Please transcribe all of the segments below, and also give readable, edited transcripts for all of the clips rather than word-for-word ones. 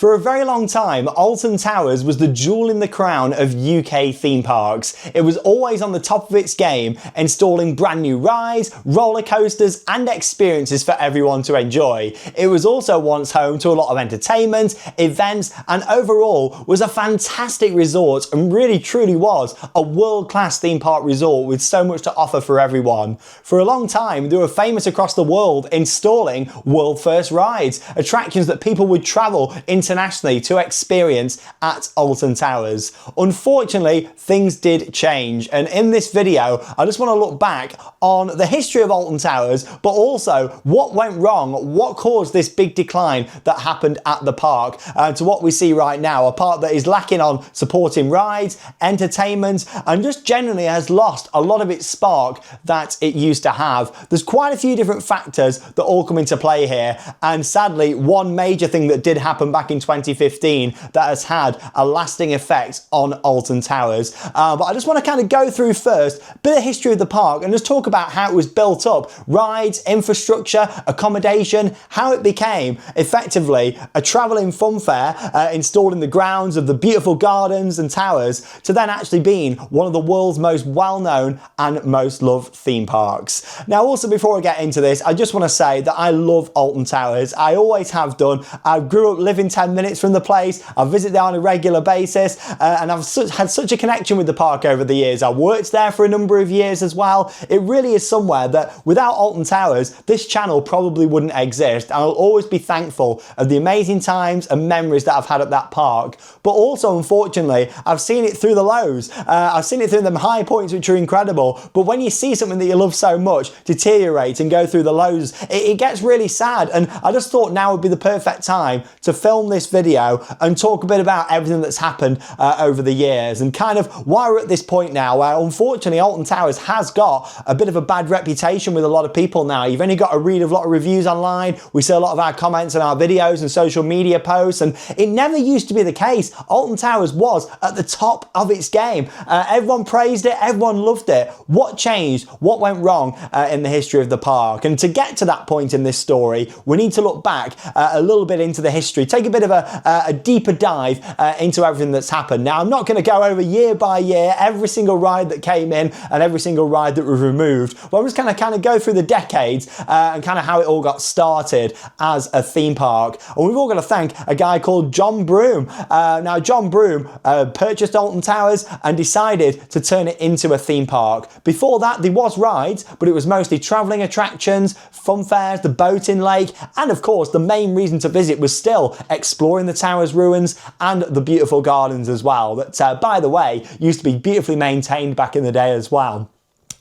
For a very long time, Alton Towers was the jewel in the crown of UK theme parks. It was always on the top of its game, installing brand new rides, roller coasters and experiences for everyone to enjoy. It was also once home to a lot of entertainment, events and overall was a fantastic resort and really truly was a world-class theme park resort with so much to offer for everyone. For a long time, they were famous across the world installing world-first rides, attractions that people would travel internationally to experience at Alton Towers. Unfortunately, things did change, and in this video I just want to look back on the history of Alton Towers, but also what went wrong, what caused this big decline that happened at the park, to what we see right now, a park that is lacking on supporting rides, entertainment and just generally has lost a lot of its spark that it used to have. There's quite a few different factors that all come into play here, and sadly one major thing that did happen back in 2015 that has had a lasting effect on Alton Towers. But I just want to kind of go through first a bit of history of the park and just talk about how it was built up, rides, infrastructure, accommodation, how it became effectively a travelling fun fair installed in the grounds of the beautiful gardens and towers, to then actually being one of the world's most well-known and most loved theme parks. Now also, before I get into this, I just want to say that I love Alton Towers. I always have done. I grew up living 10 minutes from the place. I visit there on a regular basis, and I've had such a connection with the park over the years. I worked there for a number of years as well. It really is somewhere that without Alton Towers, this channel probably wouldn't exist, and I'll always be thankful of the amazing times and memories that I've had at that park. But also, unfortunately, I've seen it through the lows. I've seen it through them high points, which are incredible, but when you see something that you love so much deteriorate and go through the lows, it gets really sad. And I just thought now would be the perfect time to film this video and talk a bit about everything that's happened over the years, and kind of why we're at this point now where unfortunately Alton Towers has got a bit of a bad reputation with a lot of people now. You've only got to read a lot of reviews online. We see a lot of our comments on our videos and social media posts, and it never used to be the case. Alton Towers was at the top of its game. Everyone praised it, everyone loved it. What changed? What went wrong in the history of the park? And to get to that point in this story, we need to look back a little bit into the history, take a bit of a deeper dive into everything that's happened. Now, I'm not going to go over year by year every single ride that came in and every single ride that was removed, but I'm just going to kind of go through the decades and kind of how it all got started as a theme park. And we've all got to thank a guy called John Broome. Now, John Broome purchased Alton Towers and decided to turn it into a theme park. Before that, there was rides, but it was mostly travelling attractions, fun fairs, the boating lake, and of course the main reason to visit was still exploring the Towers ruins and the beautiful gardens as well, that by the way used to be beautifully maintained back in the day as well.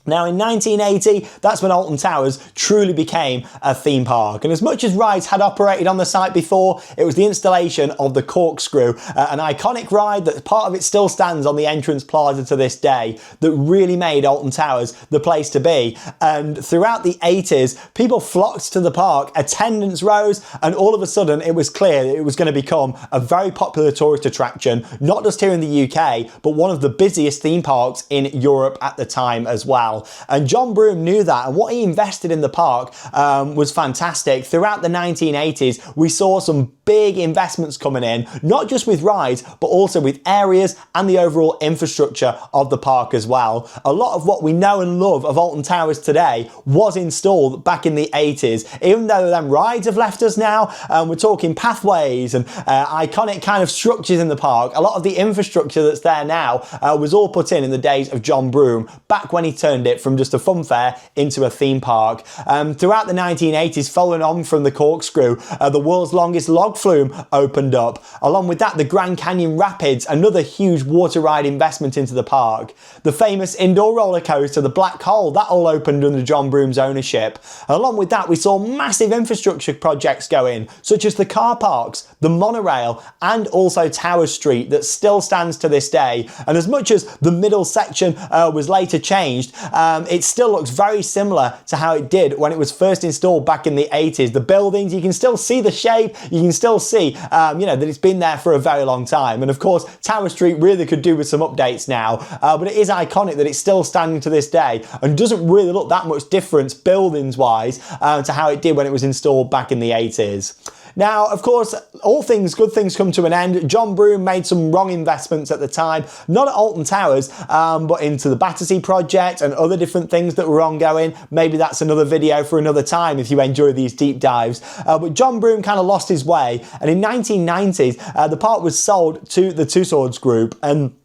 Now in 1980, that's when Alton Towers truly became a theme park, and as much as rides had operated on the site before, it was the installation of the corkscrew, an iconic ride that part of it still stands on the entrance plaza to this day, that really made Alton Towers the place to be. And throughout the 80s, people flocked to the park, attendance rose, and all of a sudden it was clear that it was going to become a very popular tourist attraction, not just here in the UK, but one of the busiest theme parks in Europe at the time as well. And John Broome knew that, and what he invested in the park was fantastic. Throughout the 1980s, we saw some big investments coming in, not just with rides, but also with areas and the overall infrastructure of the park as well. A lot of what we know and love of Alton Towers today was installed back in the 80s. Even though them rides have left us now, we're talking pathways and iconic kind of structures in the park. A lot of the infrastructure that's there now was all put in the days of John Broome, back when he turned it from just a fun fair into a theme park. Throughout the 1980s, following on from the corkscrew, the world's longest log flume opened up. Along with that, the Grand Canyon Rapids, another huge water ride investment into the park. The famous indoor roller coaster, the Black Hole, that all opened under John Broome's ownership. Along with that, we saw massive infrastructure projects go in, such as the car parks, the monorail, and also Tower Street, that still stands to this day. And as much as the middle section was later changed, it still looks very similar to how it did when it was first installed back in the 80s. The buildings, you can still see the shape, you can still see, you know, that it's been there for a very long time. And of course, Tower Street really could do with some updates now, but it is iconic that it's still standing to this day and doesn't really look that much different buildings-wise to how it did when it was installed back in the 80s. Now, of course, good things come to an end. John Broome made some wrong investments at the time, not at Alton Towers, but into the Battersea project and other different things that were ongoing. Maybe that's another video for another time if you enjoy these deep dives. But John Broome kind of lost his way, and in 1990s, the park was sold to the Two Swords Group, and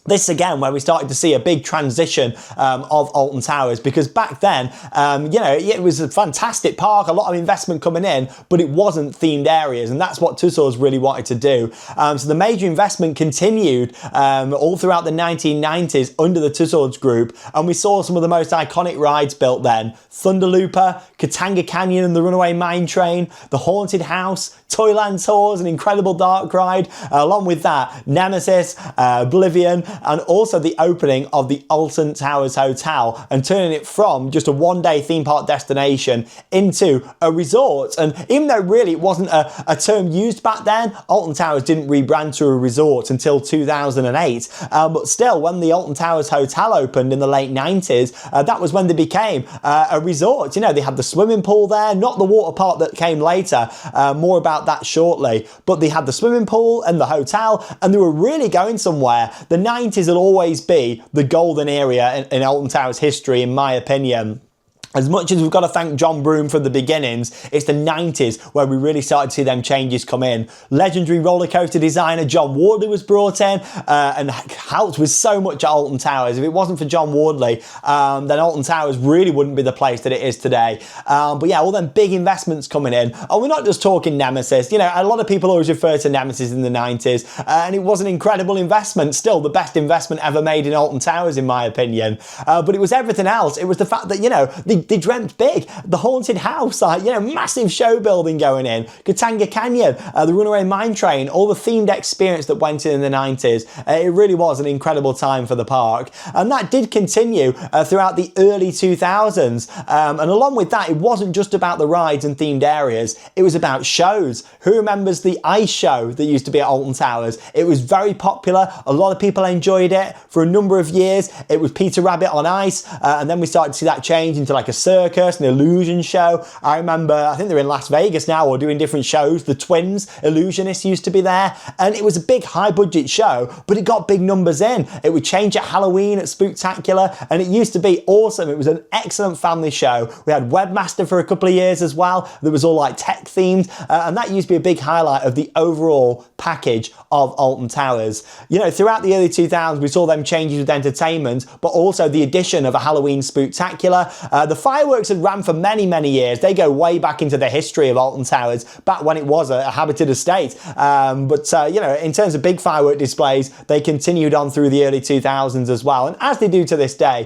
this is again where we started to see a big transition of Alton Towers, because back then, it was a fantastic park, a lot of investment coming in, but it wasn't themed areas, and that's what Two Swords really wanted to do. So the major investment continued all throughout the 1990s under the Two Swords Group, and we saw some of the most iconic rides built then. Thunderlooper, Katanga Canyon and the Runaway Mine Train, the Haunted House, Toyland Tours, an incredible dark ride, along with that, Nemesis, Oblivion, and also the opening of the Alton Towers Hotel, and turning it from just a one-day theme park destination into a resort. And even though really it wasn't a term used back then, Alton Towers didn't rebrand to a resort until 2008. But still, when the Alton Towers Hotel opened in the late 90s, that was when they became a resort. You know, they had the swimming pool there, not the water park that came later, more about that shortly. But they had the swimming pool and the hotel, and they were really going somewhere. The 90s will always be the golden area in Alton Towers history, in my opinion. As much as we've got to thank John Broome for the beginnings, it's the 90s where we really started to see them changes come in. Legendary roller coaster designer John Wardley was brought in and helped with so much at Alton Towers. If it wasn't for John Wardley, then Alton Towers really wouldn't be the place that it is today. But yeah, all them big investments coming in. And we're not just talking Nemesis. You know, a lot of people always refer to Nemesis in the 90s, and it was an incredible investment. Still the best investment ever made in Alton Towers, in my opinion. But it was everything else. It was the fact that, you know, they dreamt big. The Haunted House, massive show building going in. Katanga Canyon, the Runaway Mine Train, all the themed experience that went in the 90s. It really was an incredible time for the park. And that did continue throughout the early 2000s. And along with that, it wasn't just about the rides and themed areas. It was about shows. Who remembers the ice show that used to be at Alton Towers? It was very popular. A lot of people enjoyed it for a number of years. It was Peter Rabbit on ice. And then we started to see that change into like a circus, an illusion show. I remember, I think they're in Las Vegas now or doing different shows. The Twins illusionists used to be there, and it was a big high budget show, but it got big numbers in. It would change at Halloween at Spooktacular, and it used to be awesome. It was an excellent family show. We had Webmaster for a couple of years as well that was all like tech themed, and that used to be a big highlight of the overall package of Alton Towers. You know, throughout the early 2000s we saw them changes with entertainment, but also the addition of a Halloween Spooktacular. The fireworks had ran for many, many years. They go way back into the history of Alton Towers, back when it was a habited estate. In terms of big firework displays, they continued on through the early 2000s as well, and as they do to this day,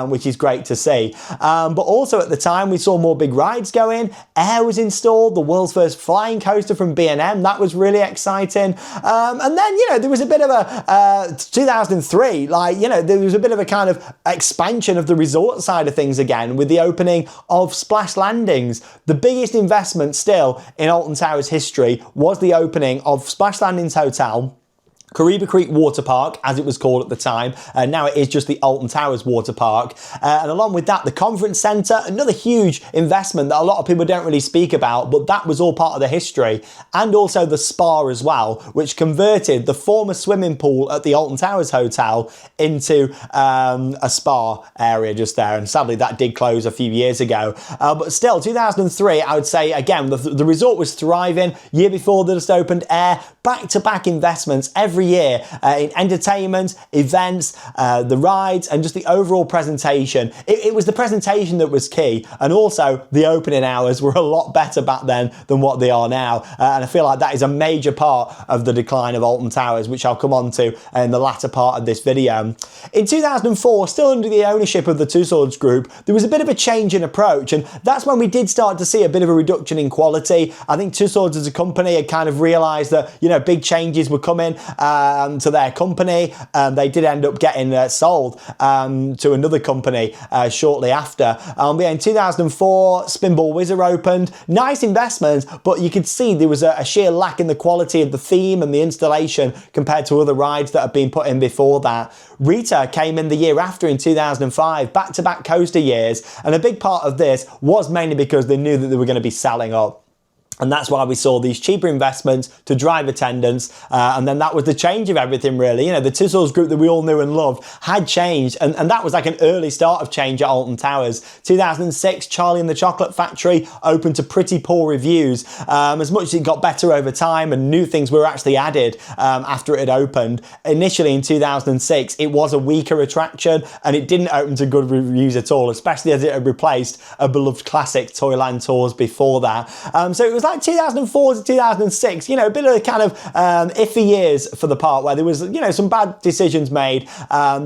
which is great to see. But also at the time, we saw more big rides go in. Air was installed, the world's first flying coaster from B&M. That was really exciting. And then, there was a bit of a 2003, there was a bit of a kind of expansion of the resort side of things again, with the opening of Splash Landings. The biggest investment still in Alton Towers history was the opening of Splash Landings Hotel, Kariba Creek Water Park, as it was called at the time. Now it is just the Alton Towers Water Park. And along with that, the Conference Centre, another huge investment that a lot of people don't really speak about, but that was all part of the history. And also the spa as well, which converted the former swimming pool at the Alton Towers Hotel into a spa area just there. And sadly, that did close a few years ago. But still, 2003, I would say, again, the resort was thriving. Year before, they just opened Air. Back-to-back investments every year in entertainment, events, the rides, and just the overall presentation. It was the presentation that was key, and also the opening hours were a lot better back then than what they are now, and I feel like that is a major part of the decline of Alton Towers, which I'll come on to in the latter part of this video. In 2004, still under the ownership of the Two Swords Group, there was a bit of a change in approach, and that's when we did start to see a bit of a reduction in quality. I think Two Swords as a company had kind of realised that, big changes were coming to their company. They did end up getting sold to another company shortly after. In 2004, Spinball Whizzer opened. Nice investment, but you could see there was a sheer lack in the quality of the theme and the installation compared to other rides that had been put in before that. Rita came in the year after in 2005, back-to-back coaster years, and a big part of this was mainly because they knew that they were going to be selling up. And that's why we saw these cheaper investments to drive attendance. And then that was the change of everything, really. You know, the Tussauds Group that we all knew and loved had changed. And that was like an early start of change at Alton Towers. 2006, Charlie and the Chocolate Factory opened to pretty poor reviews. As much as it got better over time and new things were actually added after it had opened. Initially in 2006, it was a weaker attraction and it didn't open to good reviews at all, especially as it had replaced a beloved classic, Toyland Tours, before that. So it was like 2004 to 2006, you know, a bit of kind of iffy years for the park where there was, you know, some bad decisions made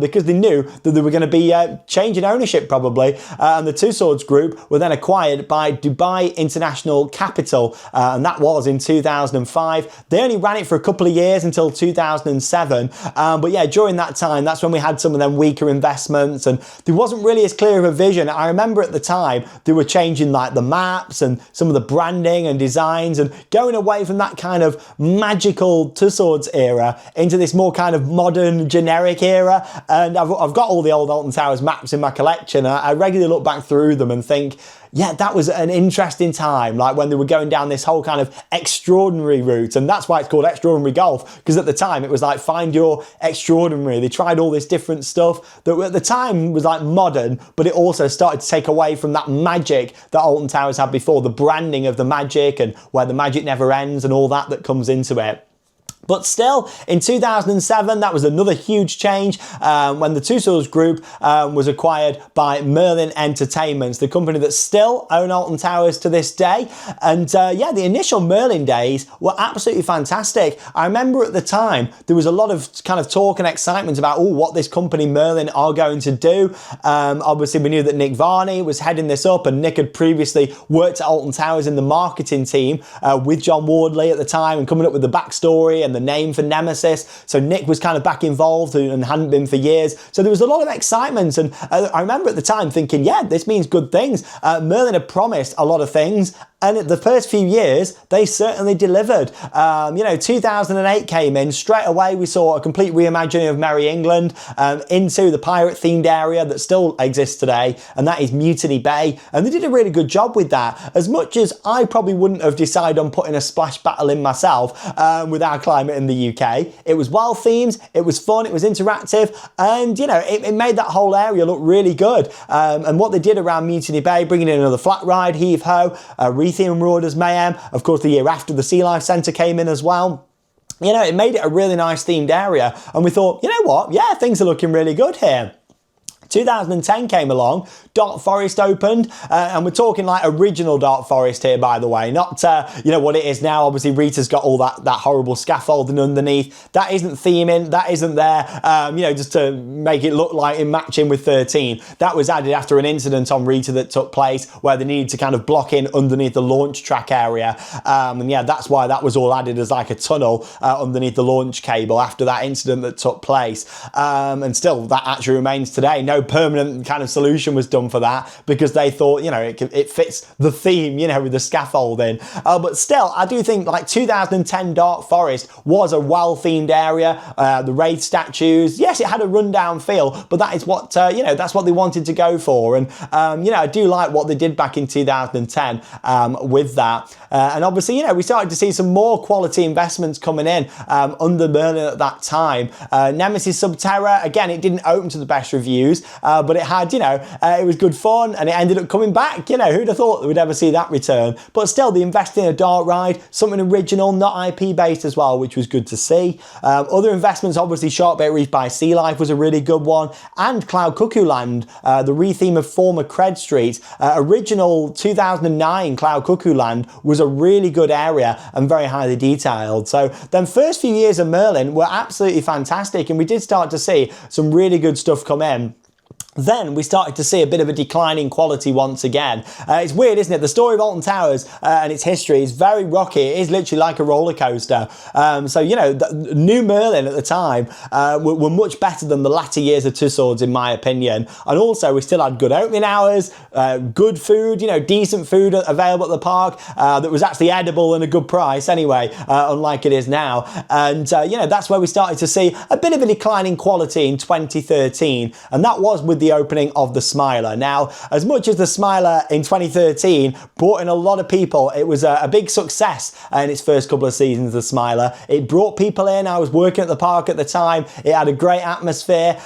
because they knew that they were going to be changing ownership probably. And the Tussauds Group were then acquired by Dubai International Capital, and that was in 2005. They only ran it for a couple of years until 2007. But yeah, during that time, that's when we had some of them weaker investments and there wasn't really as clear of a vision. I remember at the time they were changing like the maps and some of the branding and designs and going away from that kind of magical Tussauds era into this more kind of modern generic era. And I've got all the old Alton Towers maps in my collection. I regularly look back through them and think, yeah, that was an interesting time, like when they were going down this whole kind of extraordinary route. And that's why it's called Extraordinary Golf, because at the time it was like, find your extraordinary. They tried all this different stuff that at the time was like modern, but it also started to take away from that magic that Alton Towers had before, the branding of the magic and where the magic never ends and all that comes into it. But still, in 2007, that was another huge change when the Tussauds Group was acquired by Merlin Entertainments, the company that still own Alton Towers to this day. And yeah, the initial Merlin days were absolutely fantastic. I remember at the time, there was a lot of kind of talk and excitement about, oh, what this company Merlin are going to do. Obviously, we knew that Nick Varney was heading this up, and Nick had previously worked at Alton Towers in the marketing team with John Wardley at the time and coming up with the backstory and the name for Nemesis. So Nick was kind of back involved and hadn't been for years. So there was a lot of excitement. And I remember at the time thinking, yeah, this means good things. Merlin had promised a lot of things. And the first few years, they certainly delivered. You know, 2008 came in. Straight away, we saw a complete reimagining of Merry England into the pirate-themed area that still exists today, and that is Mutiny Bay. And they did a really good job with that. As much as I probably wouldn't have decided on putting a splash battle in myself with our climate in the UK, it was well-themed, it was fun, it was interactive, and, you know, it made that whole area look really good. And what they did around Mutiny Bay, bringing in another flat ride, heave-ho, Retheme Marauders Mayhem. Of course, the year after, the Sea Life Centre came in as well. You know, it made it a really nice themed area. And we thought, you know what? Yeah, things are looking really good here. 2010 came along, Dark Forest opened, and we're talking like original Dark Forest here, by the way, not you know what it is now. Obviously Rita's got all that horrible scaffolding underneath. That isn't theming, that isn't there, you know, just to make it look like in matching with 13. That was added after an incident on Rita that took place where they needed to kind of block in underneath the launch track area, and yeah, that's why that was all added as like a tunnel underneath the launch cable after that incident that took place, and still that actually remains today. No permanent kind of solution was done for that because they thought, you know, it fits the theme, you know, with the scaffolding. But still, I do think like 2010 Dark Forest was a well-themed area. The Wraith statues, yes, it had a rundown feel, but that is what, you know, that's what they wanted to go for. And, you know, I do like what they did back in 2010 with that. And obviously, you know, we started to see some more quality investments coming in under Merlin at that time. Nemesis Subterra, again, it didn't open to the best reviews, but it had, you know, it was good fun and it ended up coming back. You know, who'd have thought that we'd ever see that return? But still, they invested in a dark ride, something original, not IP based as well, which was good to see. Other investments, obviously, Sharkbait Reef by Sea Life was a really good one, and Cloud Cuckoo Land, the retheme of former Cred Street. Original 2009 Cloud Cuckoo Land was a really good area and very highly detailed. So then first few years of Merlin were absolutely fantastic, and we did start to see some really good stuff come in. Then we started to see a bit of a decline in quality once again. It's weird, isn't it? The story of Alton Towers and its history is very rocky. It is literally like a roller coaster. So, you know, the new Merlin at the time were much better than the latter years of Tussauds, in my opinion. And also, we still had good opening hours, good food, you know, decent food available at the park that was actually edible and a good price anyway, unlike it is now. And, you know, that's where we started to see a bit of a decline in quality in 2013. And that was with the the opening of the Smiler. Now, as much as the Smiler in 2013 brought in a lot of people, it was a big success in its first couple of seasons, the Smiler. It brought people in. I was working at the park at the time. It had a great atmosphere.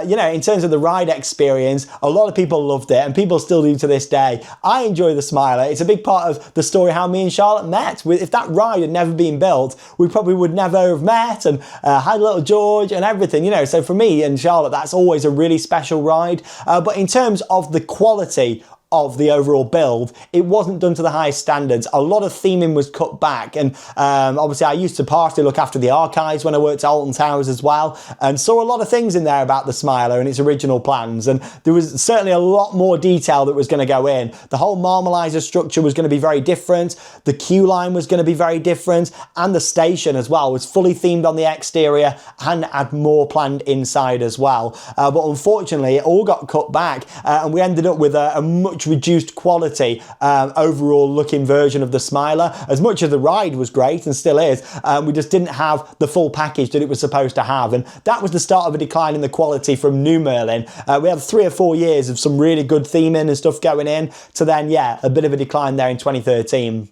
You know, in terms of the ride experience, a lot of people loved it, and people still do to this day. I enjoy the Smiler. It's a big part of the story how me and Charlotte met. If that ride had never been built, we probably would never have met and had little George and everything, you know. So for me and Charlotte, that's always a really special ride. But in terms of the quality of the overall build, it wasn't done to the highest standards. A lot of theming was cut back, and obviously I used to partially look after the archives when I worked at Alton Towers as well, and saw a lot of things in there about the Smiler and its original plans, and there was certainly a lot more detail that was going to go in. The whole Marmalizer structure was going to be very different, the queue line was going to be very different, and the station as well was fully themed on the exterior and had more planned inside as well. But unfortunately it all got cut back, and we ended up with a much reduced quality overall looking version of the Smiler. As much as the ride was great and still is, we just didn't have the full package that it was supposed to have, and that was the start of a decline in the quality from New Merlin. We had 3 or 4 years of some really good theming and stuff going in, to then, yeah, a bit of a decline there in 2013.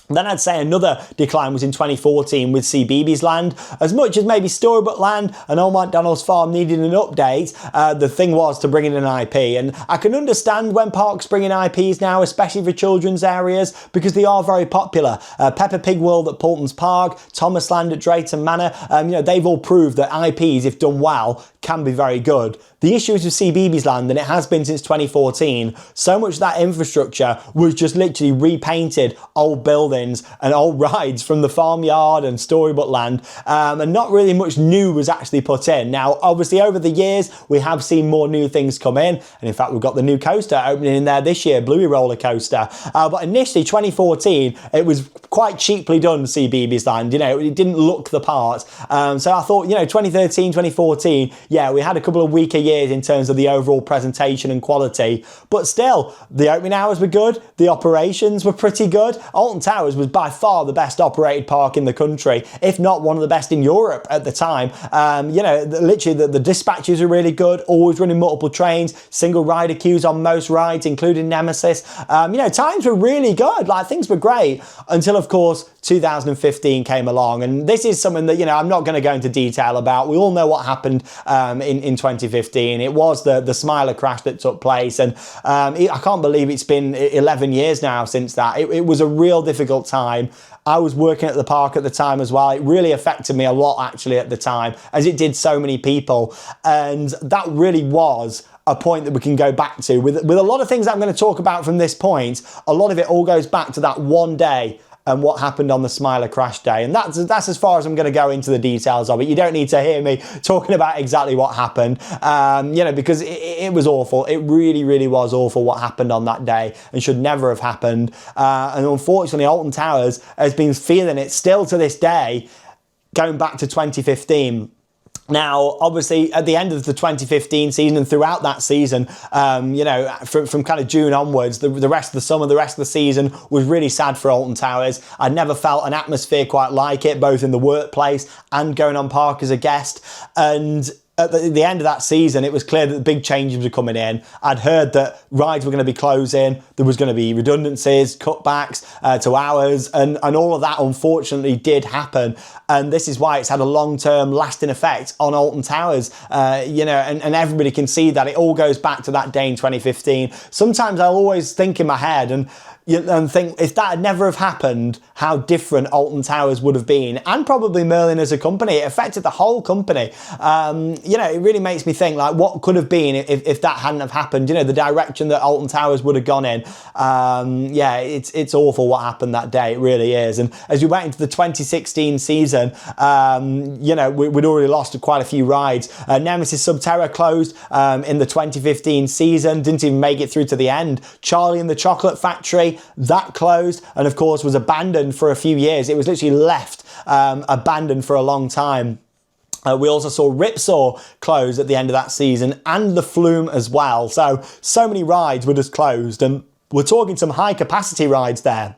Then I'd say another decline was in 2014 with CBeebies Land. As much as maybe Storybook Land and Old McDonald's Farm needed an update, the thing was to bring in an IP. And I can understand when parks bring in IPs now, especially for children's areas, because they are very popular. Peppa Pig World at Poulton's Park, Thomas Land at Drayton Manor, you know, they've all proved that IPs, if done well, can be very good. The issue is with CBeebies Land, and it has been since 2014, so much of that infrastructure was just literally repainted old buildings and old rides from the farmyard and Storybook Land, and not really much new was actually put in. Now, obviously, over the years, we have seen more new things come in, and in fact, we've got the new coaster opening in there this year, Bluey Roller Coaster. But initially, 2014, it was quite cheaply done, CBeebies Land. You know, it didn't look the part. So I thought, you know, 2013, 2014, yeah, we had a couple of weaker years in terms of the overall presentation and quality, but still, the opening hours were good, the operations were pretty good. Alton Towers was by far the best operated park in the country, if not one of the best in Europe at the time. You know, literally the dispatches are really good, always running multiple trains, single rider queues on most rides, including Nemesis. You know, times were really good, like things were great, until of course 2015 came along, and this is something that, you know, I'm not going to go into detail about. We all know what happened in 2015. It was the Smiler crash that took place, and I can't believe it's been 11 years now since that. It was a real difficult time. I was working at the park at the time as well. It really affected me a lot actually at the time, as it did so many people, and that really was a point that we can go back to. With a lot of things that I'm going to talk about from this point, a lot of it all goes back to that one day and what happened on the Smiler crash day. And that's as far as I'm going to go into the details of it. You don't need to hear me talking about exactly what happened, you know, because it was awful. It really, really was awful what happened on that day and should never have happened. And unfortunately, Alton Towers has been feeling it still to this day, going back to 2015. Now, obviously, at the end of the 2015 season and throughout that season, you know, from kind of June onwards, the rest of the summer, the rest of the season was really sad for Alton Towers. I never felt an atmosphere quite like it, both in the workplace and going on park as a guest. And at the end of that season, it was clear that the big changes were coming in. I'd heard that rides were going to be closing, there was going to be redundancies, cutbacks to hours, and all of that unfortunately did happen. And this is why it's had a long-term lasting effect on Alton Towers, you know, and everybody can see that it all goes back to that day in 2015. Sometimes I'll always think in my head and think, if that had never have happened, how different Alton Towers would have been, and probably Merlin as a company. It affected the whole company. You know, it really makes me think, like, what could have been if that hadn't have happened, you know, the direction that Alton Towers would have gone in. Yeah, it's awful what happened that day, it really is. And as we went into the 2016 season, you know, we'd already lost quite a few rides. Nemesis Subterra closed in the 2015 season, didn't even make it through to the end. Charlie and the Chocolate Factory, that closed, and of course was abandoned for a few years. It was literally left abandoned for a long time. We also saw Ripsaw close at the end of that season, and the Flume as well. So many rides were just closed, and we're talking some high capacity rides there.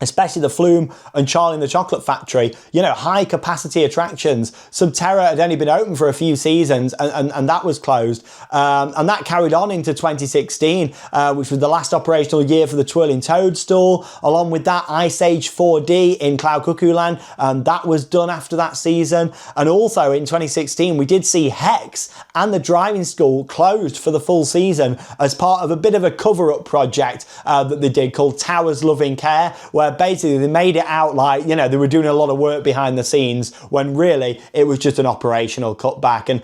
especially the Flume and Charlie and the Chocolate Factory, you know, high capacity attractions. Subterra had only been open for a few seasons and that was closed. And that carried on into 2016, which was the last operational year for the Twirling Toadstool. Along with that, Ice Age 4D in Cloud Cuckoo Land, that was done after that season. And also in 2016, we did see Hex and the driving school closed for the full season as part of a bit of a cover-up project that they did called Towers Loving Care, where basically they made it out like, you know, they were doing a lot of work behind the scenes when really it was just an operational cutback. And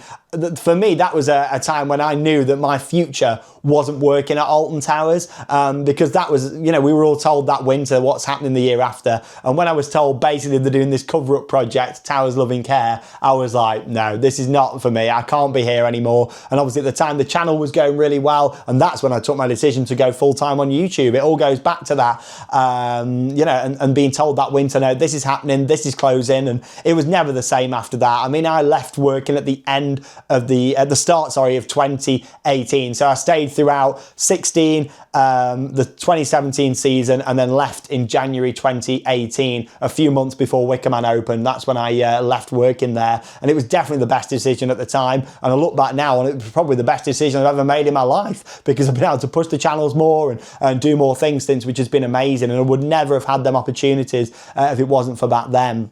for me, that was a time when I knew that my future wasn't working at Alton Towers, because that was, you know, we were all told that winter what's happening the year after. And when I was told basically they're doing this cover-up project, Towers Loving Care, I was like, no, this is not for me. I can't be here anymore. And obviously at the time the channel was going really well, and that's when I took my decision to go full-time on YouTube. It all goes back to that, you know, and being told that winter, no, this is happening, this is closing, and it was never the same after that. I mean, I left working at the end of at the start, sorry, of 2018. So I stayed throughout 16, the 2017 season, and then left in January 2018, a few months before Wicker Man opened. That's when I left working there, and it was definitely the best decision at the time. And I look back now, and it was probably the best decision I've ever made in my life, because I've been able to push the channels more and do more things since, which has been amazing. And I would never have had them opportunities if it wasn't for back then.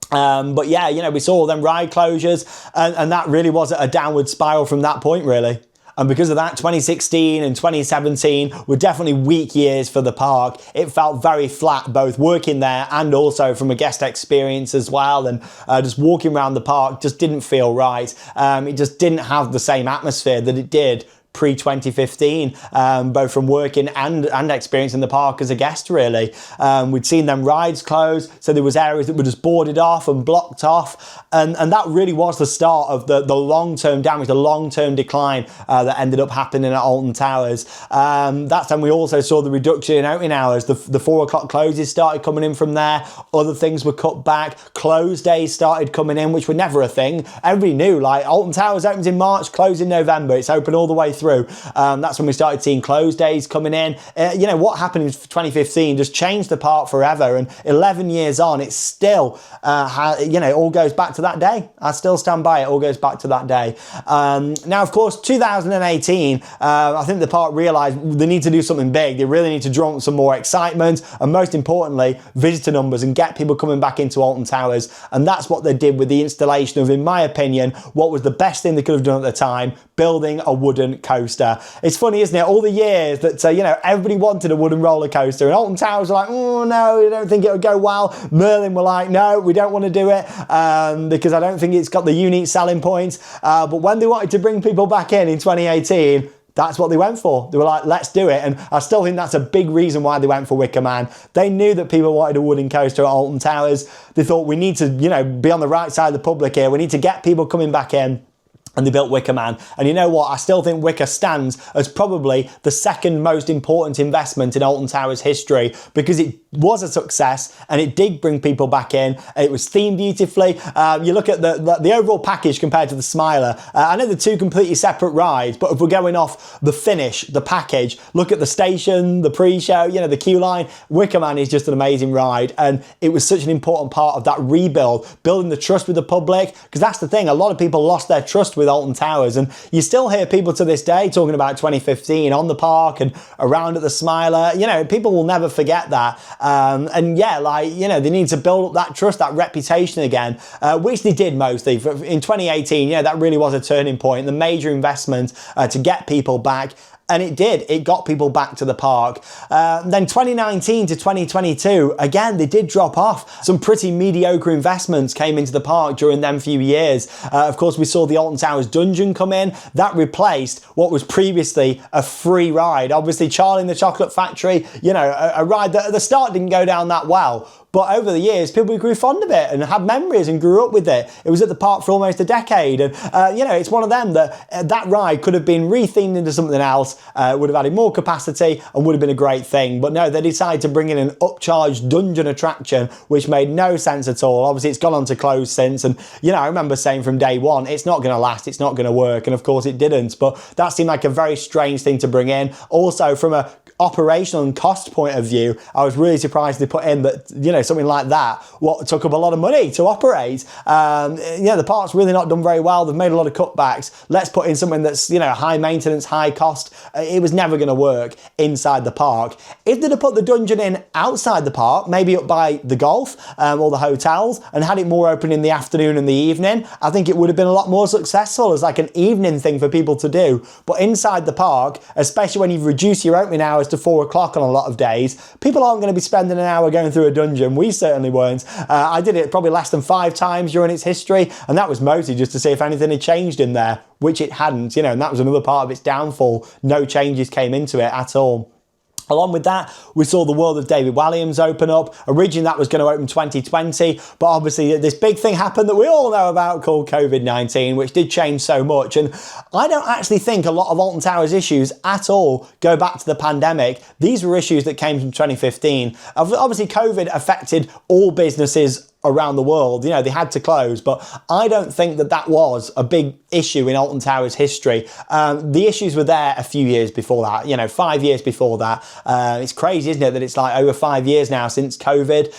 But yeah, you know, we saw all them ride closures, and that really was a downward spiral from that point, really. And because of that, 2016 and 2017 were definitely weak years for the park. It felt very flat, both working there and also from a guest experience as well. And just walking around the park just didn't feel right. It just didn't have the same atmosphere that it did pre-2015, both from working and experiencing the park as a guest, really. We'd seen them rides close, so there was areas that were just boarded off and blocked off, and that really was the start of the long-term damage, the long-term decline that ended up happening at Alton Towers. That's when we also saw the reduction in opening hours. The 4 o'clock closes started coming in from there. Other things were cut back. Close days started coming in, which were never a thing. Everybody knew, like, Alton Towers opens in March, closed in November. It's open all the way through. That's when we started seeing close days coming in. You know, what happened in 2015 just changed the park forever, and 11 years on, it's still, you know, it all goes back to that day. I still stand by it, all goes back to that day. Now, of course, 2018, I think the park realised they need to do something big. They really need to draw up some more excitement, and most importantly, visitor numbers, and get people coming back into Alton Towers. And that's what they did with the installation of, in my opinion, what was the best thing they could have done at the time, building a wooden coaster. It's funny, isn't it? All the years that, you know, everybody wanted a wooden roller coaster, and Alton Towers were like, oh no, we don't think it would go well. Merlin were like, no, we don't want to do it, because I don't think it's got the unique selling points. But when they wanted to bring people back in 2018, that's what they went for. They were like, let's do it. And I still think that's a big reason why they went for Wicker Man. They knew that people wanted a wooden coaster at Alton Towers. They thought, we need to, you know, be on the right side of the public here. We need to get people coming back in. And they built Wicker Man. And you know what? I still think Wicker stands as probably the second most important investment in Alton Towers history, because it was a success and it did bring people back in. It was themed beautifully. You look at the overall package compared to the Smiler. I know they're two completely separate rides, but if we're going off the finish, the package, look at the station, the pre-show, you know, the queue line. Wicker Man is just an amazing ride, and it was such an important part of that rebuild, building the trust with the public, because that's the thing. A lot of people lost their trust with Alton Towers, and you still hear people to this day talking about 2015 on the park and around at the Smiler. You know, people will never forget that. And yeah, like, you know, they need to build up that trust, that reputation again, which they did mostly. In 2018, yeah, that really was a turning point, the major investment to get people back. And it did. It got people back to the park. Then 2019 to 2022, again, they did drop off. Some pretty mediocre investments came into the park during them few years. Of course, we saw the Alton Towers Dungeon come in. That replaced what was previously a free ride. Obviously, Charlie and the Chocolate Factory, you know, a ride that at the start didn't go down that well. But over the years, people grew fond of it and had memories and grew up with it. It was at the park for almost a decade. And, you know, it's one of them that that ride could have been rethemed into something else, would have added more capacity and would have been a great thing. But no, they decided to bring in an upcharged dungeon attraction, which made no sense at all. Obviously, it's gone on to close since. And, you know, I remember saying from day one, it's not going to last, it's not going to work. And of course, it didn't. But that seemed like a very strange thing to bring in. Also, from a operational and cost point of view, I was really surprised they put in that, you know, something like that, what took up a lot of money to operate. Yeah, the park's really not done very well. They've made a lot of cutbacks. Let's put in something that's, you know, high maintenance, high cost. It was never going to work inside the park. If they'd have put the dungeon in outside the park, maybe up by the golf or the hotels, and had it more open in the afternoon and the evening, I think it would have been a lot more successful as like an evening thing for people to do. But inside the park, especially when you've reduced your opening hours to 4 o'clock on a lot of days, people aren't going to be spending an hour going through a dungeon. We certainly weren't. I did it probably less than 5 times during its history, and that was mostly just to see if anything had changed in there, which it hadn't, you know, and that was another part of its downfall. No changes came into it at all. Along with that, we saw the World of David Walliams open up. Originally, that was going to open 2020, but obviously this big thing happened that we all know about called COVID-19, which did change so much. And I don't actually think a lot of Alton Towers issues at all go back to the pandemic. These were issues that came from 2015. Obviously, COVID affected all businesses around the world. You know, they had to close, but I don't think that that was a big issue in Alton Towers history. The issues were there a few years before that, you know, 5 years before that. It's crazy, isn't it, that it's like over 5 years now since COVID.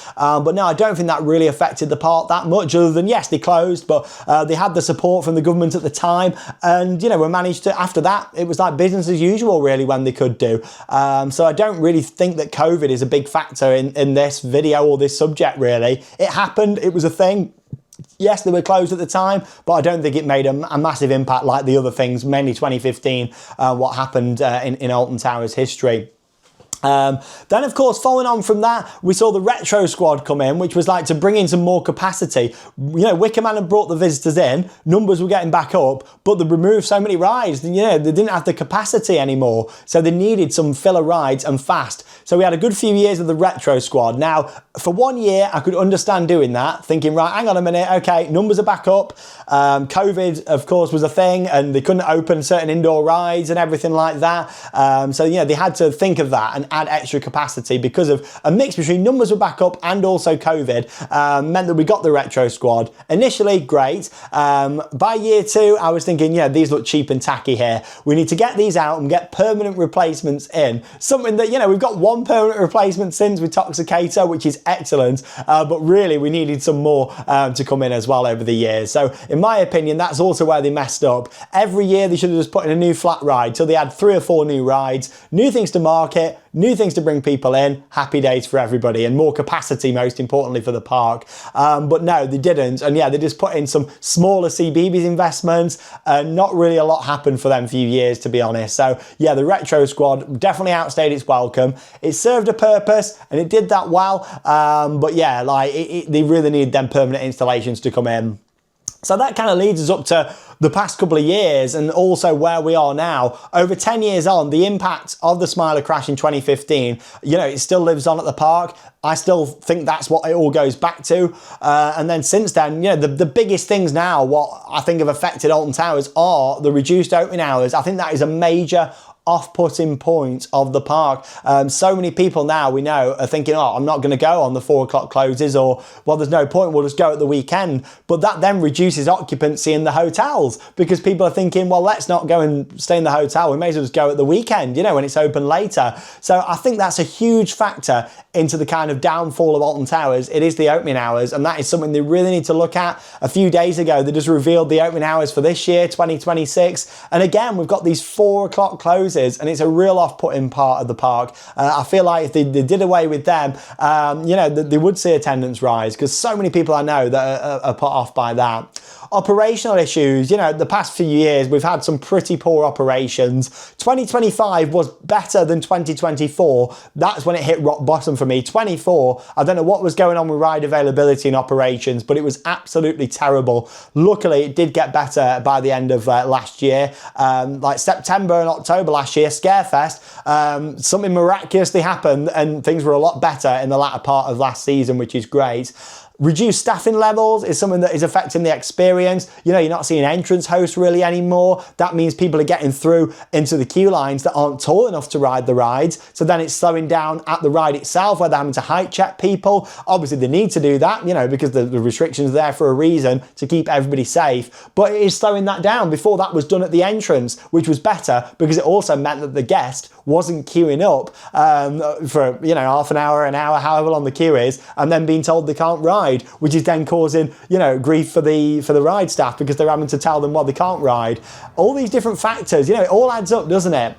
But no, I don't think that really affected the park that much, other than, yes, they closed, but they had the support from the government at the time. And, you know, we managed to, after that, it was like business as usual, really, when they could do. So I don't really think that COVID is a big factor in this video or this subject, really. It happened. It was a thing. Yes, they were closed at the time, but I don't think it made a massive impact like the other things, mainly 2015, what happened in Alton Towers history. Then, of course, following on from that, we saw the retro squad come in, which was like to bring in some more capacity. You know, Wickerman had brought the visitors in, numbers were getting back up, but they removed so many rides, and, you know, they didn't have the capacity anymore. So they needed some filler rides and fast. So we had a good few years of the retro squad. Now, for 1 year, I could understand doing that, thinking, right, hang on a minute, okay, numbers are back up. COVID, of course, was a thing, and they couldn't open certain indoor rides and everything like that. So, you know, they had to think of that and add extra capacity because of a mix between numbers were back up and also COVID, meant that we got the retro squad. Initially, great. By year 2, I was thinking, yeah, these look cheap and tacky here. We need to get these out and get permanent replacements in. Something that, you know, we've got one permanent replacement since with Toxicator, which is excellent, but really we needed some more to come in as well over the years. So in my opinion, that's also where they messed up. Every year they should have just put in a new flat ride till they had 3 or 4 new rides, new things to market, new things to bring people in, happy days for everybody, and more capacity, most importantly, for the park. But no, they didn't. And yeah, they just put in some smaller CBeebies investments, and not really a lot happened for them few years, to be honest. So yeah, the retro squad definitely outstayed its welcome. It served a purpose, and it did that well. But yeah, like they really need them permanent installations to come in. So that kind of leads us up to the past couple of years, and also where we are now. Over 10 years on, the impact of the Smiler crash in 2015, you know, it still lives on at the park. I still think that's what it all goes back to. And then since then, you know, the biggest things now, what I think have affected Alton Towers are the reduced opening hours. I think that is a major off-putting point of the park. So many people now, we know, are thinking, oh, I'm not going to go on the 4 o'clock closes, or, well, there's no point, we'll just go at the weekend. But that then reduces occupancy in the hotels, because people are thinking, well, let's not go and stay in the hotel, we may as well just go at the weekend, you know, when it's open later. So I think that's a huge factor into the kind of downfall of Alton Towers. It is the opening hours, and that is something they really need to look at. A few days ago, they just revealed the opening hours for this year, 2026. And again, we've got these 4 o'clock closes, and it's a real off-putting part of the park. I feel like if they did away with them, you know, they would see attendance rise, because so many people I know that are put off by that. Operational issues, you know, the past few years we've had some pretty poor operations. 2025 was better than 2024. That's when it hit rock bottom for me. 24, I don't know what was going on with ride availability and operations, but it was absolutely terrible. Luckily, it did get better by the end of last year. Like September and October last year, Scarefest, something miraculously happened and things were a lot better in the latter part of last season, which is great. Reduced staffing levels is something that is affecting the experience. You know, you're not seeing entrance hosts really anymore. That means people are getting through into the queue lines that aren't tall enough to ride the rides. So then it's slowing down at the ride itself where they're having to height check people. Obviously they need to do that, you know, because the restrictions are there for a reason to keep everybody safe. But it is slowing that down. Before that was done at the entrance, which was better because it also meant that the guest wasn't queuing up for, you know, half an hour, however long the queue is, and then being told they can't ride, which is then causing, you know, grief for the ride staff because they're having to tell them, well, they can't ride. All these different factors, you know, it all adds up, doesn't it?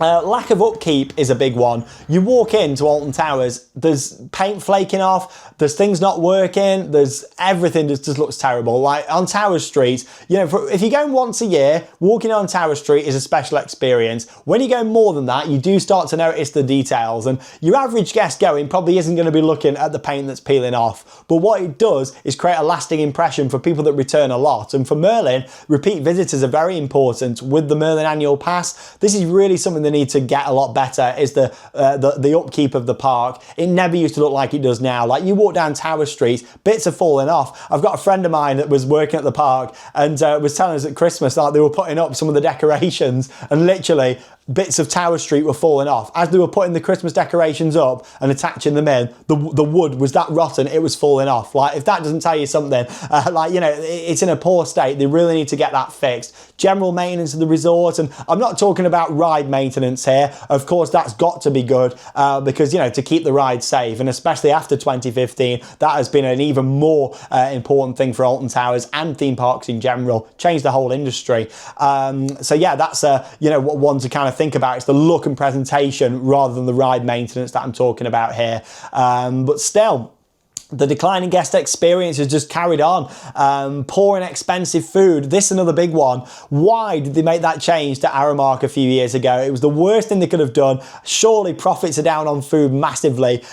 Lack of upkeep is a big one. You walk into Alton Towers, there's paint flaking off, there's things not working, there's everything just looks terrible. Like on Tower Street, you know, if you're going once a year, walking on Tower Street is a special experience. When you go more than that, you do start to notice the details, and your average guest going probably isn't going to be looking at the paint that's peeling off. But what it does is create a lasting impression for people that return a lot. And for Merlin, repeat visitors are very important. With the Merlin Annual Pass, this is really something they need to get a lot better, is the upkeep of the park. It never used to look like it does now. Like you walk down Tower Street, bits are falling off. I've got a friend of mine that was working at the park and was telling us at Christmas that they were putting up some of the decorations and literally bits of Tower Street were falling off. As they were putting the Christmas decorations up and attaching them in, the wood was that rotten, it was falling off. Like, if that doesn't tell you something, like, you know, it's in a poor state. They really need to get that fixed. General maintenance of the resort, and I'm not talking about ride maintenance here. Of course, that's got to be good because, you know, to keep the ride safe, and especially after 2015, that has been an even more important thing for Alton Towers and theme parks in general. Changed the whole industry. So yeah, that's you know, one to kind of think about. It's the look and presentation rather than the ride maintenance that I'm talking about here. But still, the declining guest experience has just carried on. Poor and expensive food. This is another big one. Why did they make that change to Aramark a few years ago? It was the worst thing they could have done. Surely profits are down on food massively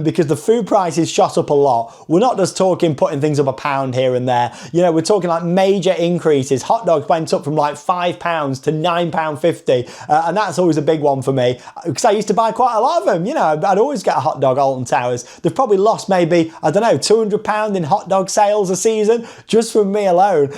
because the food prices shot up a lot. We're not just talking putting things up £1 here and there. You know, we're talking like major increases. Hot dogs went up from like £5 to £9.50, and that's always a big one for me because I used to buy quite a lot of them. You know, I'd always get a hot dog at Alton Towers. They've probably lost maybe, I don't know, £200 in hot dog sales a season just from me alone.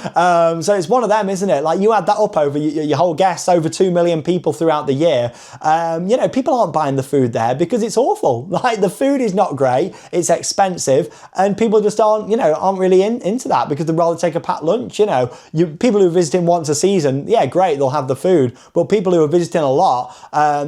So it's one of them, isn't it? Like, you add that up over your whole guests, over 2 million people throughout the year. You know, people aren't buying the food there because it's awful. Like, the food is not great, it's expensive, and people just aren't, you know, aren't really into that because they'd rather take a packed lunch. You know, people who are visiting once a season, yeah, great, they'll have the food, but people who are visiting a lot,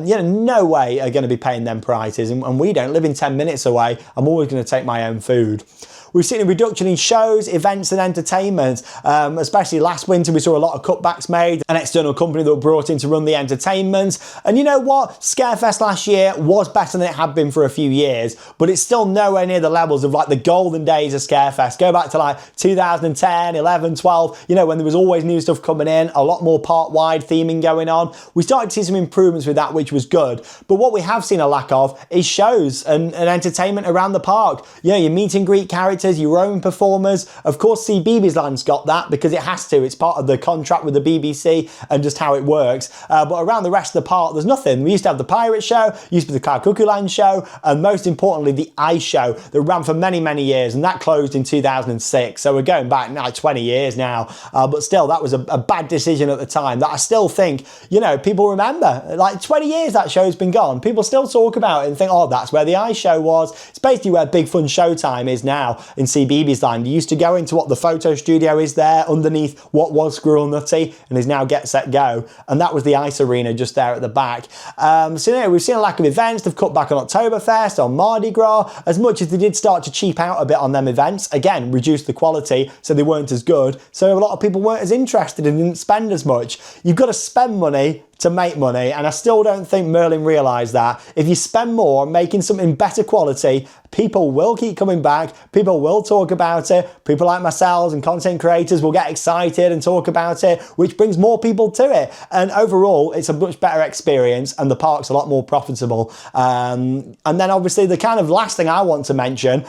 you know, no way are going to be paying them prices, and we don't live in 10 minutes away. I'm always going to take my own food. We've seen a reduction in shows, events and entertainment. Especially last winter, we saw a lot of cutbacks made. An external company that were brought in to run the entertainment. And you know what? Scarefest last year was better than it had been for a few years, but it's still nowhere near the levels of like the golden days of Scarefest. Go back to like 2010, 11, 12, you know, when there was always new stuff coming in, a lot more park-wide theming going on. We started to see some improvements with that, which was good. But what we have seen a lack of is shows and entertainment around the park. You know, your meet and greet characters, your own performers. Of course, CBeebies Land's got that because it has to. It's part of the contract with the BBC and just how it works. But around the rest of the park, there's nothing. We used to have the Pirate Show, used to be the Car Cuckoo Land Show, and most importantly, the Ice Show that ran for many, many years, and that closed in 2006. So we're going back now 20 years now. But still, that was a bad decision at the time that I still think, you know, people remember. Like 20 years that show's been gone. People still talk about it and think, oh, that's where the Ice Show was. It's basically where Big Fun Showtime is now in CBeebies Land. You used to go into what the photo studio is there underneath what was Squirrel Nutty and is now Get Set Go, and that was the ice arena just there at the back. So you know, we've seen a lack of events. They've cut back on Oktoberfest, on Mardi Gras, as much as they did start to cheap out a bit on them events. Again, reduced the quality, so they weren't as good, so a lot of people weren't as interested and didn't spend as much. You've got to spend money to make money, and I still don't think Merlin realised that. If you spend more on making something better quality, people will keep coming back, people will talk about it, people like myself and content creators will get excited and talk about it, which brings more people to it, and overall it's a much better experience and the park's a lot more profitable. And then obviously the kind of last thing I want to mention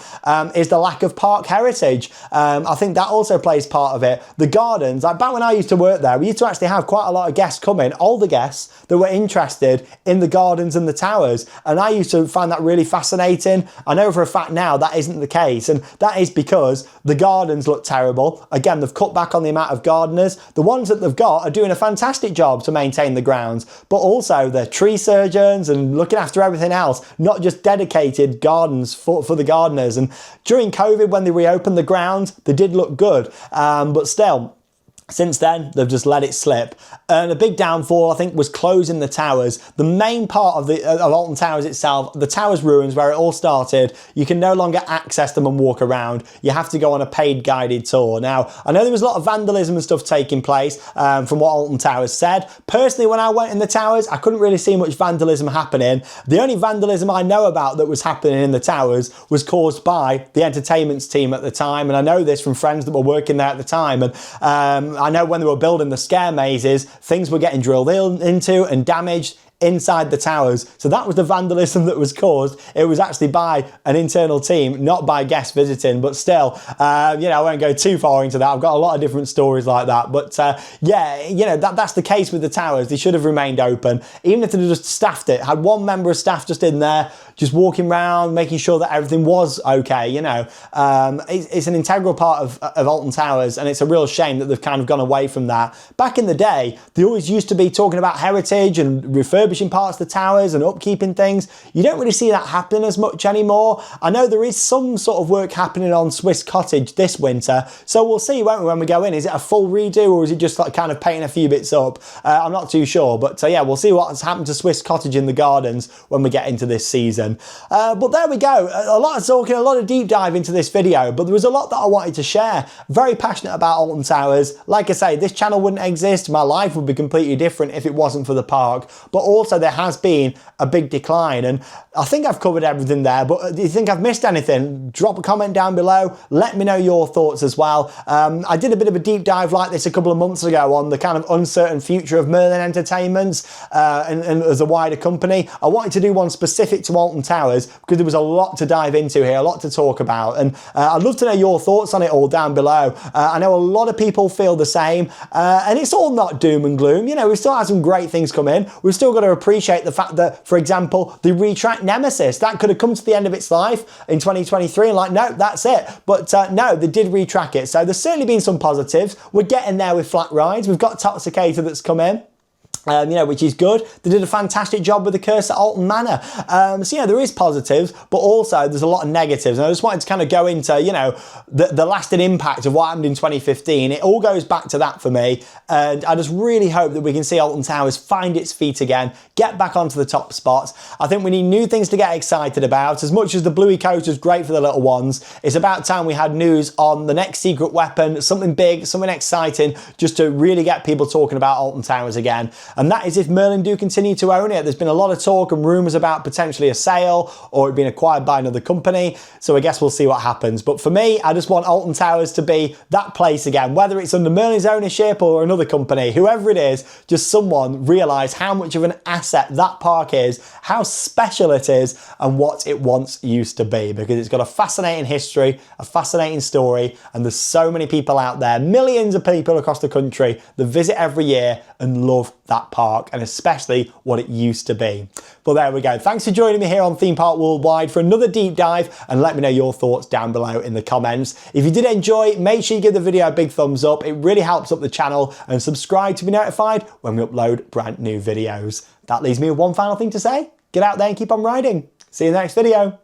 is the lack of park heritage. I think that also plays part of it. The gardens, like back when I used to work there, we used to actually have quite a lot of guests coming, older guests, guests that were interested in the gardens and the towers. And I used to find that really fascinating. I know for a fact now that isn't the case. And that is because the gardens look terrible. Again, they've cut back on the amount of gardeners. The ones that they've got are doing a fantastic job to maintain the grounds, but also they're tree surgeons and looking after everything else, not just dedicated gardens for the gardeners. And during COVID, when they reopened the grounds, they did look good, but still, since then, they've just let it slip. And a big downfall, I think, was closing the towers. The main part of Alton Towers itself, the towers ruins where it all started, you can no longer access them and walk around. You have to go on a paid guided tour. Now, I know there was a lot of vandalism and stuff taking place from what Alton Towers said. Personally, when I went in the towers, I couldn't really see much vandalism happening. The only vandalism I know about that was happening in the towers was caused by the entertainments team at the time. And I know this from friends that were working there at the time. And I know when they were building the scare mazes, things were getting drilled into and damaged inside the towers. So that was the vandalism that was caused. It was actually by an internal team, not by guests visiting, but still, I won't go too far into that. I've got a lot of different stories like that, but that's the case with the towers. They should have remained open, even if they just staffed it, had one member of staff just in there, just walking around, making sure that everything was okay. It's an integral part of Alton Towers, and it's a real shame that they've kind of gone away from that. Back in the day, they always used to be talking about heritage and refurbishing parts of the towers and upkeeping things. You don't really see that happening as much anymore. I know there is some sort of work happening on Swiss Cottage this winter, so we'll see, won't we, when we go in? Is it a full redo, or is it just like kind of painting a few bits up? I'm not too sure, but yeah, we'll see what's happened to Swiss Cottage in the gardens when we get into this season. But there we go. A lot of talking, a lot of deep dive into this video, but there was a lot that I wanted to share. Very passionate about Alton Towers. Like I say, this channel wouldn't exist. My life would be completely different if it wasn't for the park. But also there has been a big decline, and I think I've covered everything there, but do you think I've missed anything? Drop a comment down below. Let me know your thoughts as well. I did a bit of a deep dive like this a couple of months ago on the kind of uncertain future of Merlin Entertainments and as a wider company. I wanted to do one specific to Alton Towers because there was a lot to dive into here, a lot to talk about, and I'd love to know your thoughts on it all down below. I know a lot of people feel the same, and it's all not doom and gloom. We've still had some great things come in. We've still got to appreciate the fact that, for example, the retrack Nemesis, that could have come to the end of its life in 2023 and like, no, that's it. But no, they did retrack it. So there's certainly been some positives. We're getting there with Flat Rides. We've got Toxicator that's come in. Which is good. They did a fantastic job with the Curse at Alton Manor. There is positives, but also there's a lot of negatives. And I just wanted to kind of go into, the lasting impact of what happened in 2015. It all goes back to that for me. And I just really hope that we can see Alton Towers find its feet again, get back onto the top spots. I think we need new things to get excited about. As much as the Bluey Coaster is great for the little ones, it's about time we had news on the next secret weapon, something big, something exciting, just to really get people talking about Alton Towers again. And that is if Merlin do continue to own it. There's been a lot of talk and rumours about potentially a sale or it being acquired by another company. So I guess we'll see what happens. But for me, I just want Alton Towers to be that place again, whether it's under Merlin's ownership or another company, whoever it is, just someone realise how much of an asset that park is, how special it is, and what it once used to be, because it's got a fascinating history, a fascinating story, and there's so many people out there, millions of people across the country that visit every year and love that park, and especially what it used to be. But there we go. Thanks for joining me here on Theme Park Worldwide for another deep dive, and let me know your thoughts down below in the comments. If you did enjoy, make sure you give the video a big thumbs up. It really helps up the channel, and subscribe to be notified when we upload brand new videos. That leaves me with one final thing to say. Get out there and keep on riding. See you in the next video.